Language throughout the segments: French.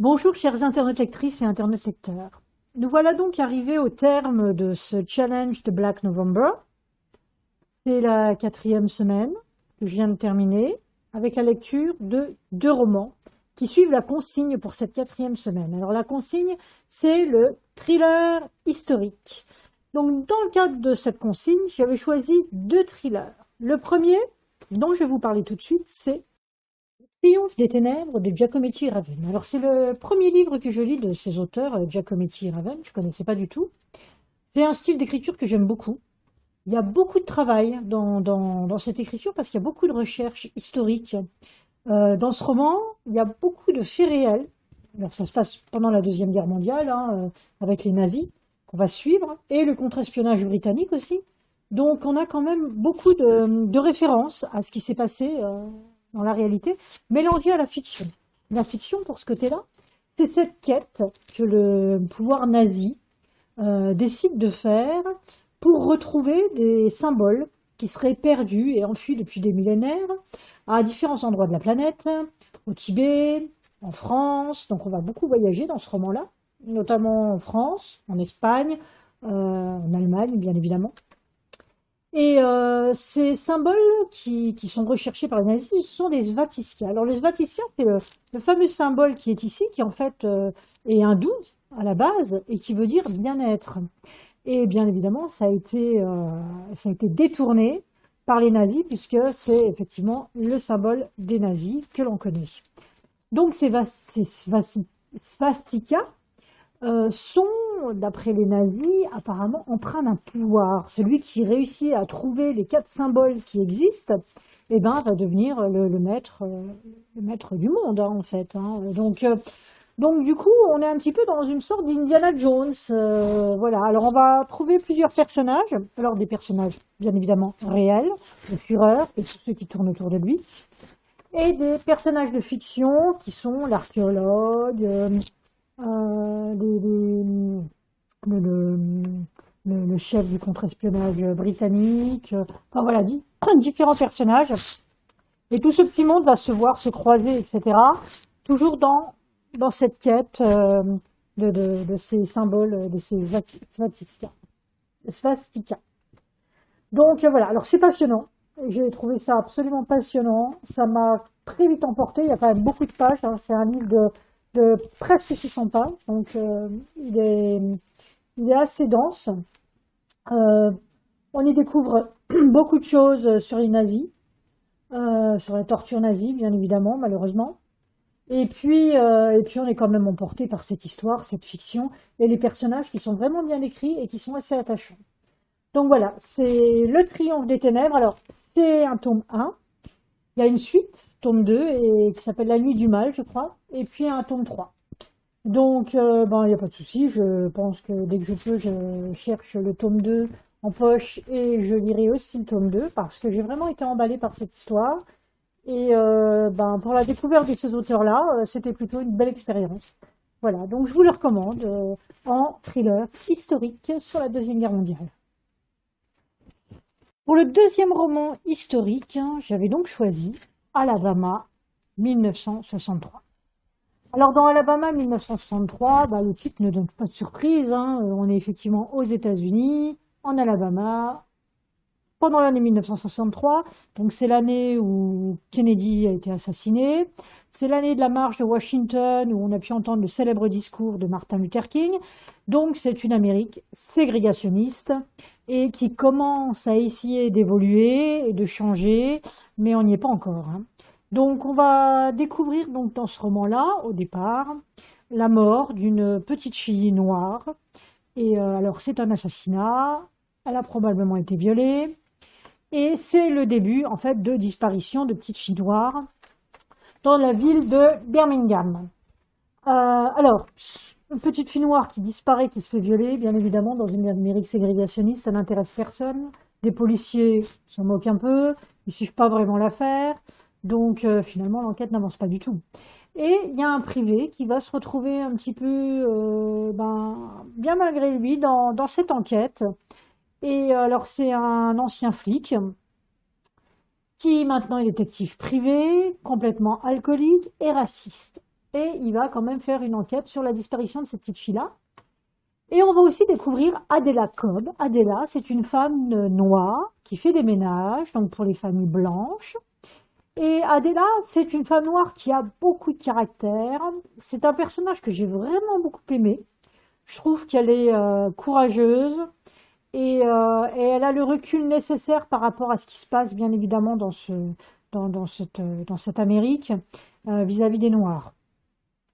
Bonjour chers internet lectrices et internet lecteurs. Nous voilà donc arrivés au terme de ce challenge de Black November. C'est la 4e semaine que je viens de terminer avec la lecture de 2 romans qui suivent la consigne pour cette 4e semaine. Alors la consigne, c'est le thriller historique. Donc dans le cadre de cette consigne, j'avais choisi 2 thrillers. Le premier, dont je vais vous parler tout de suite, c'est Triomphe des ténèbres de Giacometti et Raven. Alors c'est le premier livre que je lis de ces auteurs, Giacometti et Raven, je ne connaissais pas du tout. C'est un style d'écriture que j'aime beaucoup. Il y a beaucoup de travail dans cette écriture parce qu'il y a beaucoup de recherches historiques. Dans ce roman, il y a beaucoup de faits réels. Alors ça se passe pendant la Deuxième Guerre mondiale, avec les nazis qu'on va suivre, et le contre-espionnage britannique aussi. Donc on a quand même beaucoup de références à ce qui s'est passé dans la réalité, mélangée à la fiction. La fiction, pour ce côté-là, c'est cette quête que le pouvoir nazi décide de faire pour retrouver des symboles qui seraient perdus et enfuis depuis des millénaires à différents endroits de la planète, au Tibet, en France. Donc on va beaucoup voyager dans ce roman-là, notamment en France, en Espagne, en Allemagne, bien évidemment. Et ces symboles qui sont recherchés par les nazis, ce sont des svatiskas. Alors le svatiskas, c'est le fameux symbole qui est ici, qui en fait est hindou à la base, et qui veut dire bien-être. Et bien évidemment, ça a été détourné par les nazis, puisque c'est effectivement le symbole des nazis que l'on connaît. Donc ces svastikas sont, d'après les nazis, apparemment empreints d'un pouvoir. Celui qui réussit à trouver les 4 symboles qui existent, eh ben, va devenir le maître du monde, en fait. Donc, du coup, on est un petit peu dans une sorte d'Indiana Jones. Voilà. Alors, on va trouver plusieurs personnages. Alors, des personnages, bien évidemment, réels, le Führer et tous ceux qui tournent autour de lui. Et des personnages de fiction qui sont l'archéologue, le chef du contre-espionnage britannique. Enfin, voilà, différents personnages. Et tout ce petit monde va se voir se croiser, etc. Toujours dans cette quête de ces symboles, de ces svastikas. Donc voilà, alors c'est passionnant. J'ai trouvé ça absolument passionnant. Ça m'a très vite emporté. Il y a quand même beaucoup de pages. C'est un livre de presque 600 pages. Donc il est assez dense. On y découvre beaucoup de choses sur les nazis, sur la torture nazie, bien évidemment, malheureusement. Et puis on est quand même emporté par cette histoire, cette fiction, et les personnages qui sont vraiment bien écrits et qui sont assez attachants. Donc voilà, c'est Le Triomphe des Ténèbres. Alors, c'est un tome 1. Il y a une suite, tome 2, et qui s'appelle La Nuit du Mal, je crois, et puis un tome 3. Donc, il n'y a pas de souci. Je pense que dès que je peux, je cherche le tome 2 en poche et je lirai aussi le tome 2 parce que j'ai vraiment été emballée par cette histoire. Et pour la découverte de ces auteurs-là, c'était plutôt une belle expérience. Voilà, donc je vous le recommande en thriller historique sur la Deuxième Guerre mondiale. Pour le deuxième roman historique, j'avais donc choisi Alabama 1963. Alors dans Alabama 1963, le titre ne donne pas de surprise. On est effectivement aux États-Unis, en Alabama, pendant l'année 1963. Donc c'est l'année où Kennedy a été assassiné. C'est l'année de la marche de Washington où on a pu entendre le célèbre discours de Martin Luther King. Donc c'est une Amérique ségrégationniste et qui commence à essayer d'évoluer et de changer, mais on n'y est pas encore. Donc on va découvrir donc dans ce roman-là, au départ, la mort d'une petite fille noire. Et alors c'est un assassinat, elle a probablement été violée, et c'est le début en fait de disparition de petites filles noires dans la ville de Birmingham. Alors, une petite fille noire qui disparaît, qui se fait violer, bien évidemment, dans une Amérique ségrégationniste, ça n'intéresse personne. Les policiers s'en moquent un peu, ils ne suivent pas vraiment l'affaire. Donc finalement, l'enquête n'avance pas du tout. Et il y a un privé qui va se retrouver un petit peu, bien malgré lui, dans cette enquête. Et alors c'est un ancien flic qui maintenant est détective privé, complètement alcoolique et raciste. et il va quand même faire une enquête sur la disparition de cette petite fille-là. Et on va aussi découvrir Adela Cobb. Adela, c'est une femme noire qui fait des ménages, donc pour les familles blanches. Et Adela, c'est une femme noire qui a beaucoup de caractère. C'est un personnage que j'ai vraiment beaucoup aimé. Je trouve qu'elle est courageuse et elle a le recul nécessaire par rapport à ce qui se passe, bien évidemment, dans cette Amérique vis-à-vis des Noirs.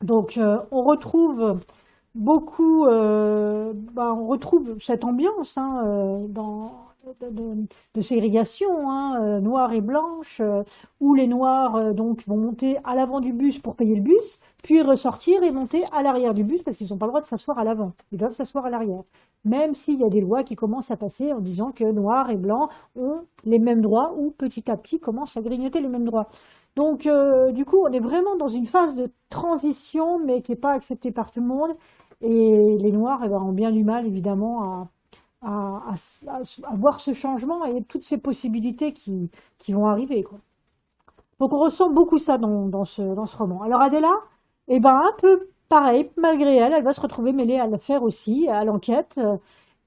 Donc, on retrouve beaucoup, on retrouve cette ambiance hein, de ségrégation, hein, noire et blanche, où les noirs donc vont monter à l'avant du bus pour payer le bus, puis ressortir et monter à l'arrière du bus parce qu'ils n'ont pas le droit de s'asseoir à l'avant, ils doivent s'asseoir à l'arrière. Même s'il y a des lois qui commencent à passer en disant que noirs et blancs ont les mêmes droits ou petit à petit commencent à grignoter les mêmes droits. Donc du coup on est vraiment dans une phase de transition mais qui n'est pas acceptée par tout le monde. Et les Noirs eh ben, ont bien du mal, évidemment, à voir ce changement et toutes ces possibilités qui vont arriver, quoi. Donc on ressent beaucoup ça dans ce roman. Alors Adela, eh ben, un peu pareil, malgré elle, elle va se retrouver mêlée à l'affaire aussi, à l'enquête,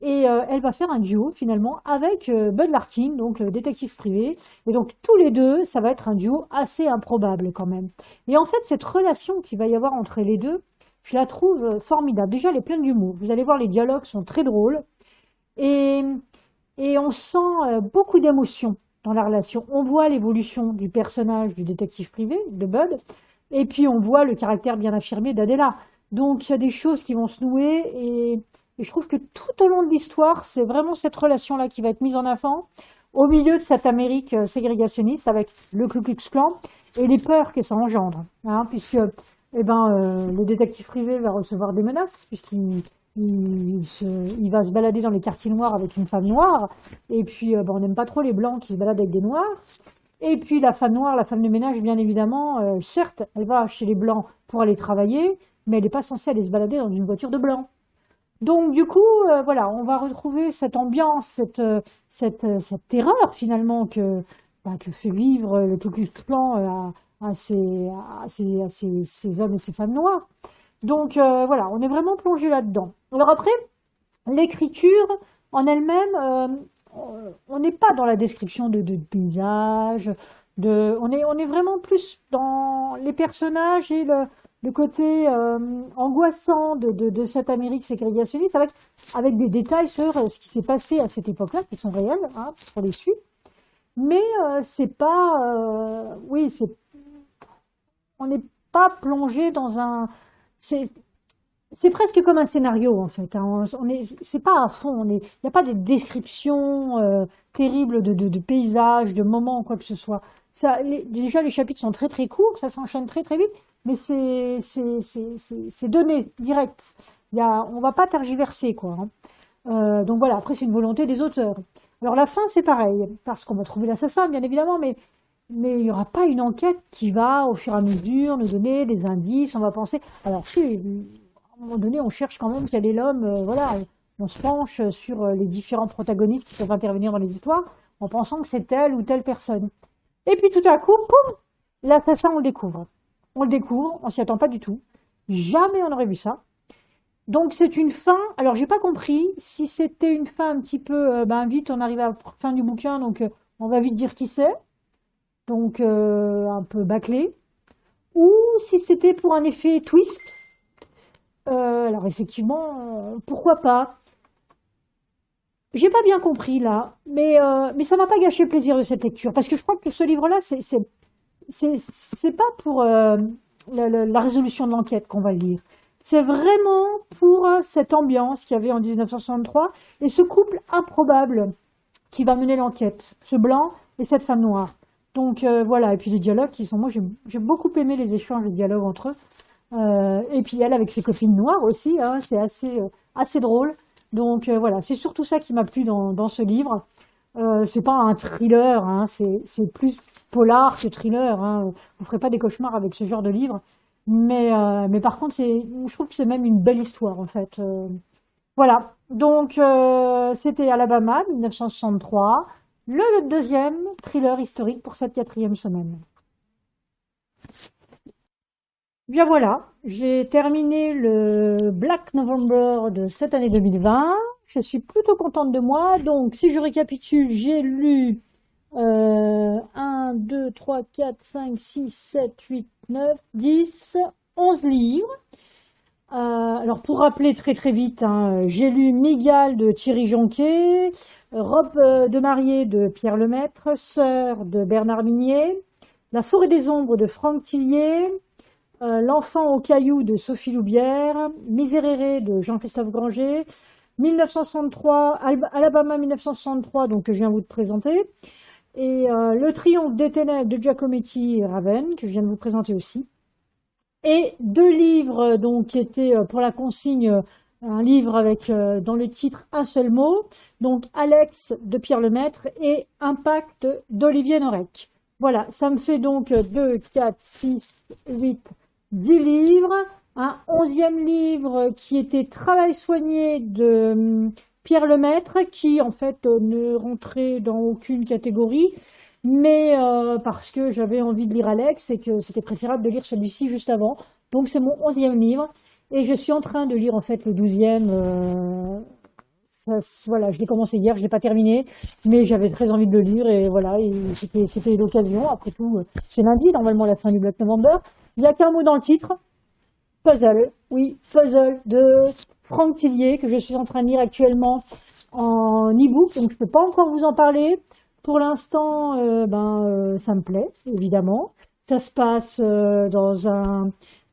et elle va faire un duo finalement avec Bud Larkin, donc le détective privé. Et donc tous les deux, ça va être un duo assez improbable quand même. Et en fait, cette relation qu'il va y avoir entre les deux, je la trouve formidable. Déjà, elle est pleine d'humour. Vous allez voir, les dialogues sont très drôles. Et, et on sent beaucoup d'émotion dans la relation. On voit l'évolution du personnage du détective privé, de Bud, et puis on voit le caractère bien affirmé d'Adela. Donc il y a des choses qui vont se nouer, et je trouve que tout au long de l'histoire, c'est vraiment cette relation-là qui va être mise en avant, au milieu de cette Amérique ségrégationniste, avec le Ku Klux Klan, et les peurs que ça engendre. Hein, puisque eh ben, le détective privé va recevoir des menaces, puisqu'il il va se balader dans les quartiers noirs avec une femme noire, et puis ben, on n'aime pas trop les blancs qui se baladent avec des noirs, et puis la femme noire, la femme de ménage, bien évidemment, certes, elle va chez les blancs pour aller travailler, mais elle n'est pas censée aller se balader dans une voiture de blanc. Donc du coup, voilà, on va retrouver cette ambiance, cette terreur finalement que fait vivre le Ku Klux Klan ces hommes et ces femmes noires. Donc voilà, on est vraiment plongé là-dedans. Alors après, l'écriture en elle-même, on n'est pas dans la description de paysages, on est vraiment plus dans les personnages et le côté angoissant de cette Amérique ségrégationniste, avec des détails sur ce qui s'est passé à cette époque-là, qui sont réels, hein, pour les suites. Mais c'est pas, oui, on n'est pas plongé dans un, c'est presque comme un scénario en fait. Hein. C'est pas à fond. Il n'y a pas des descriptions terribles de paysages, de moments, quoi que ce soit. Déjà, les chapitres sont très très courts, ça s'enchaîne très très vite, mais c'est donné, direct. On va pas tergiverser, quoi. Hein. Donc voilà, après c'est une volonté des auteurs. Alors la fin c'est pareil, parce qu'on va trouver l'assassin bien évidemment, mais il n'y aura pas une enquête qui va au fur et à mesure nous donner des indices, on va penser... Alors si, à un moment donné on cherche quand même quel est l'homme, voilà, on se penche sur les différents protagonistes qui peuvent intervenir dans les histoires en pensant que c'est telle ou telle personne. Et puis tout à coup, poum, l'assassin on le découvre. On le découvre, on s'y attend pas du tout. Jamais on aurait vu ça. Donc c'est une fin, alors j'ai pas compris si c'était une fin un petit peu, ben vite on arrive à la fin du bouquin, donc on va vite dire qui c'est, donc un peu bâclé, ou si c'était pour un effet twist, alors effectivement, pourquoi pas. J'ai pas bien compris là, mais ça m'a pas gâché le plaisir de cette lecture, parce que je crois que ce livre-là, c'est pas pour la résolution de l'enquête qu'on va le lire. C'est vraiment pour cette ambiance qu'il y avait en 1963 et ce couple improbable qui va mener l'enquête, ce blanc et cette femme noire. Donc voilà, et puis les dialogues qui sont... Moi, j'ai beaucoup aimé les échanges, les dialogues entre eux. Et puis elle avec ses copines noires aussi, hein, c'est assez drôle. Donc voilà, c'est surtout ça qui m'a plu dans ce livre. C'est pas un thriller, hein, c'est plus polar que thriller. Hein. Vous ferez pas des cauchemars avec ce genre de livre. Mais par contre, je trouve que c'est même une belle histoire, en fait. Voilà. Donc, c'était Alabama, 1963, le deuxième thriller historique pour cette 4e semaine. Bien voilà, j'ai terminé le Black November de cette année 2020. Je suis plutôt contente de moi. Donc, si je récapitule, j'ai lu 1, 2, 3, 4, 5, 6, 7, 8, 9, 10, 11 livres. Alors, pour rappeler très très vite, hein, j'ai lu Migale de Thierry Jonquet, Robe de mariée de Pierre Lemaître, Sœur de Bernard Minier, La forêt des ombres de Franck Tillier, L'enfant au caillou de Sophie Loubière, Miserere de Jean-Christophe Granger, 1963, Alabama 1963, donc que je viens vous de présenter, et Le triomphe des ténèbres de Giacometti et Raven, que je viens de vous présenter aussi. Et deux livres donc qui étaient pour la consigne, un livre avec dans le titre un seul mot, donc Alex de Pierre Lemaître et Impact d'Olivier Norek. Voilà, ça me fait donc 2, 4, 6, 8, 10 livres. Un 11e livre qui était Travail soigné de Pierre Lemaître, qui en fait ne rentrait dans aucune catégorie, mais parce que j'avais envie de lire Alex et que c'était préférable de lire celui-ci juste avant. Donc c'est mon 11e livre et je suis en train de lire en fait le 12e. Voilà, je l'ai commencé hier, je l'ai pas terminé, mais j'avais très envie de le lire et voilà, c'était l'occasion. Après tout, c'est lundi, normalement la fin du Black November. Il n'y a qu'un mot dans le titre, Puzzle. Oui, Puzzle de Franck Tillier que je suis en train de lire actuellement en e-book, donc je peux pas encore vous en parler. Pour l'instant, ça me plaît, évidemment. Ça se passe dans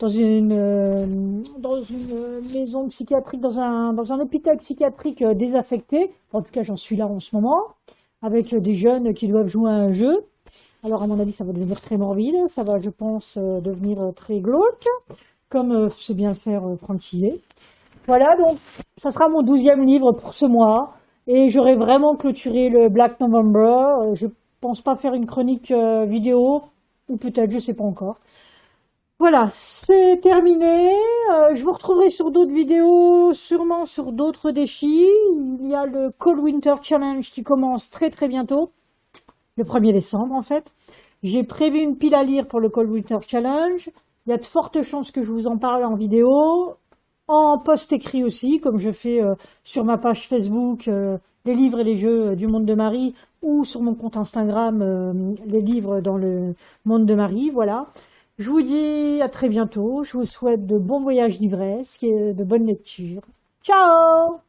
une maison psychiatrique, dans un hôpital psychiatrique désaffecté. En tout cas, j'en suis là en ce moment, avec des jeunes qui doivent jouer à un jeu. Alors, à mon avis, ça va devenir très morbide. Ça va, je pense, devenir très glauque, comme c'est bien le faire Franck Tillier. Voilà, donc ça sera mon 12e livre pour ce mois. Et j'aurai vraiment clôturé le Black November. Je pense pas faire une chronique vidéo, ou peut-être, je sais pas encore. Voilà, c'est terminé. Je vous retrouverai sur d'autres vidéos, sûrement sur d'autres défis. Il y a le Cold Winter Challenge qui commence très très bientôt, le 1er décembre en fait. J'ai prévu une pile à lire pour le Cold Winter Challenge. Il y a de fortes chances que je vous en parle en vidéo, en post écrit aussi, comme je fais sur ma page Facebook, les livres et les jeux du monde de Marie, ou sur mon compte Instagram, les livres dans le monde de Marie, voilà. Je vous dis à très bientôt, je vous souhaite de bons voyages d'ivresse et de bonnes lectures. Ciao!